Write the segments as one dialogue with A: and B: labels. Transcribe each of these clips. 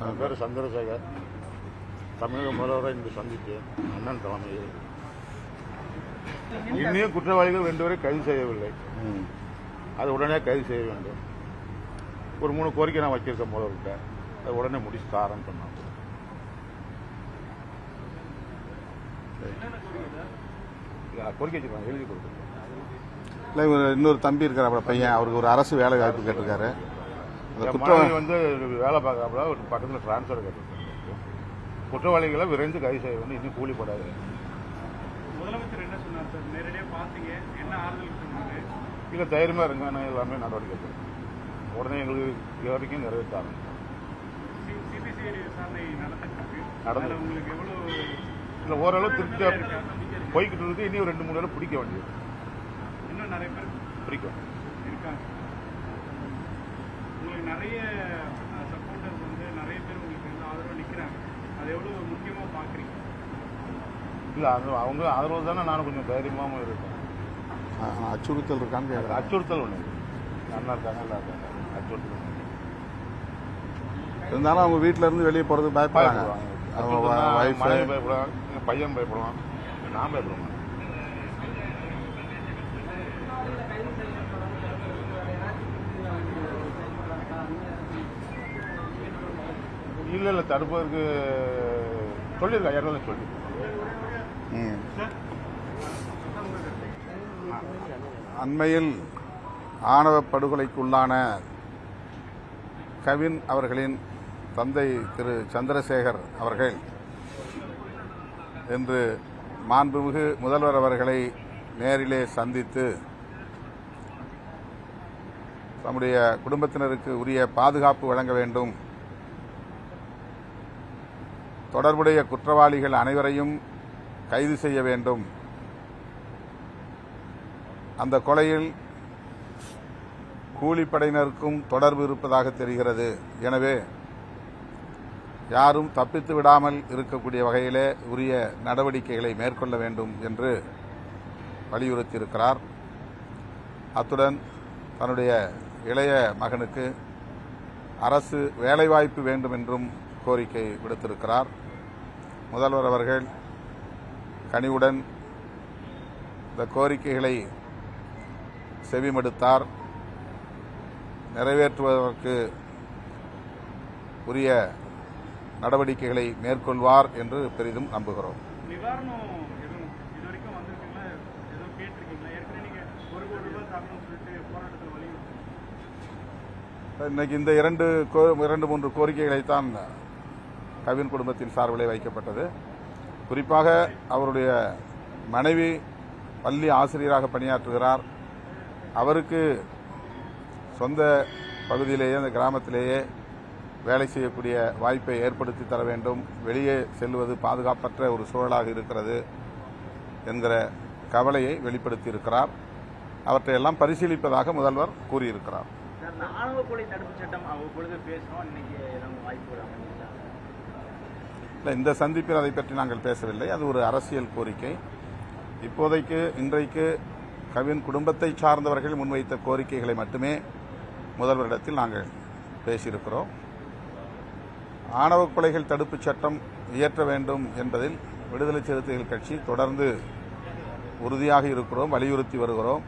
A: என் பேர் சந்திரசேகர். தமிழக முதல்வரை இன்று சந்தித்து அண்ணன் தலைமையில் இன்னும் குற்றவாளிகள் 2 பேரை கைது செய்யவில்லை. அது உடனே கைது செய்ய வேண்டும். ஒரு 3 கோரிக்கை நான் வச்சிருக்கேன் முதல்வர்கிட்ட. அதை உடனே முடிச்சு தாரன்னு சொன்னாங்க. கோரிக்கை வச்சுருக்காங்க, எழுதி கொடுத்துருக்கேன்.
B: இல்லை, இன்னொரு தம்பி இருக்கிற பையன், அவருக்கு ஒரு அரசு வேலை வாய்ப்பு கேட்டிருக்காரு.
A: குற்றவாளி வந்து வேலை பார்க்கறாப்புல ஒரு பக்கத்தில் டிரான்ஸ்ஃபர் கேட்டிருக்காங்க. குற்றவாளிகளை விரைந்து கைது செய்ய வேண்டும். இன்னும் கூலிப்படாது.
C: முதலமைச்சர் என்ன சொன்னார் சார்? நேரடியாக பார்த்தீங்க, என்ன ஆறுதல் சொன்னாங்க?
A: இல்லை, தைரியமாக இருங்க, நான் எல்லாமே நடவடிக்கை எடுக்கிறேன். உடனே எங்களுக்கு இது வரைக்கும் நிறைவேற்றாங்க.
C: சிபிசிஐடி விசாரணை
A: நடந்து
C: உங்களுக்கு எவ்வளோ
A: இல்லை, ஓரளவு திருப்தியாக போய்கிட்டு இருக்கு. இனி ஒரு 2-3 வேலை பிடிக்க வேண்டியது.
C: இன்னும் நிறைய பேர்
A: பிடிக்கும்
C: இருக்காங்க. உங்களுக்கு நிறைய சப்போர்ட்டர்ஸ் வந்து நிறைய பேர் உங்களுக்கு வந்து ஆதரவாக நிற்கிறாங்க. அது எவ்வளோ முக்கியமாக பார்க்குறீங்க?
A: இல்லை, அது அவங்க ஆதரவு தானே நானும் கொஞ்சம் தைரியமாகவும் இருக்கேன்.
B: அச்சுறுத்தல் இருக்கான்னு
A: அச்சுறுத்தல் ஒன்று நல்லா இருக்காங்க, நல்லா இருக்காங்க. அச்சுறுத்தல்
B: இருந்தாலும் அவங்க வீட்டில இருந்து வெளியே போறது பயப்படுறாங்க.
A: மனைவி பயப்படுவாங்க, எங்கள் பையன் பயப்படுவான், நான் பயப்படுவேன். இல்லை, தடுப்பதற்கு சொல்லியிருக்கேன், ஏற்கனவே சொல்லி.
B: அண்மையில் ஆணவ படுகொலைக்குள்ளான கவின் அவர்களின் தந்தை திரு சந்திரசேகர் அவர்கள் இன்று மாண்புமிகு முதல்வர் அவர்களை நேரிலே சந்தித்து தம்முடைய குடும்பத்தினருக்கு உரிய பாதுகாப்பு வழங்க வேண்டும், தொடர்புடைய குற்றவாளிகள் அனைவரையும் கைது செய்ய வேண்டும், அந்த கொலையில் கூலிப்படையினருக்கும் தொடர்பு இருப்பதாக தெரிகிறது, எனவே யாரும் தப்பித்து விடாமல் இருக்கக்கூடிய வகையிலே உரிய நடவடிக்கைகளை மேற்கொள்ள வேண்டும் என்று வலியுறுத்தியிருக்கிறார். அத்துடன் தன்னுடைய இளைய மகனுக்கு அரசு வேலைவாய்ப்பு வேண்டும் என்றும் கோரிக்கை விடுத்திருக்கிறார். முதல்வர் அவர்கள் கனிவுடன் இந்த கோரிக்கைகளை செவிமடுத்தார், நிறைவேற்றுவதற்கு உரிய நடவடிக்கைகளை மேற்கொள்வார் என்று பெரிதும் நம்புகிறோம்.
C: நிவாரணம் எதுவும் இதுவரைக்கும் வந்திருக்கீங்களா? ஏதோ கேட்டிருக்கீங்களா? ஏற்கனவே நீங்க ₹1 கோடி தரணும்னு சொல்லிட்டு போராட்டத்தில் வலியுறுத்தி
B: இன்னைக்கு இந்த 2-3 கோரிக்கைகளைத்தான் கவின் குடும்பத்தின் சார்பிலே வைக்கப்பட்டது. குறிப்பாக அவருடைய மனைவி பள்ளி ஆசிரியராக பணியாற்றுகிறார். அவருக்கு சொந்த பகுதியிலேயே, அந்த கிராமத்திலேயே வேலை செய்யக்கூடிய வாய்ப்பை ஏற்படுத்தி தர வேண்டும். வெளியே செல்வது பாதுகாப்பற்ற ஒரு சூழலாக இருக்கிறது என்கிற கவலையை வெளிப்படுத்தியிருக்கிறார். அவற்றையெல்லாம் பரிசீலிப்பதாக முதல்வர் கூறியிருக்கிறார்.
D: ஆணவ கொலை தடுப்பு சட்டம் அவ்வப்பொழுது பேசுறோம். இன்னைக்கு வாய்ப்பு
B: இல்லை, இந்த சந்திப்பில் அதை பற்றி நாங்கள் பேசவில்லை. அது ஒரு அரசியல் கோரிக்கை. இப்போதைக்கு இன்றைக்கு கவின் குடும்பத்தை சார்ந்தவர்கள் முன்வைத்த கோரிக்கைகளை மட்டுமே முதல்வரிடத்தில் நாங்கள் பேசியிருக்கிறோம். ஆணவ கொலைகள் தடுப்பு சட்டம் இயற்ற வேண்டும் என்பதில் விடுதலை சிறுத்தைகள் கட்சி தொடர்ந்து உறுதியாக இருக்கிறோம், வலியுறுத்தி வருகிறோம்.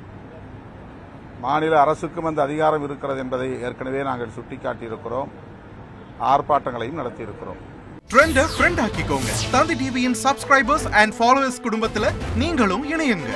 B: மாநில அரசுக்கும் அந்த அதிகாரம் இருக்கிறது என்பதை ஏற்கனவே நாங்கள் சுட்டிக்காட்டியிருக்கிறோம். ஆர்ப்பாட்டங்களையும் நடத்தியிருக்கிறோம்.
E: ட்ரெண்டை ஃப்ரெண்ட் ஆக்கிக்கோங்க. தந்தி டிவியின் சப்ஸ்கிரைபர்ஸ் அண்ட் ஃபாலோவர்ஸ் குடும்பத்தில் நீங்களும் இணையுங்க.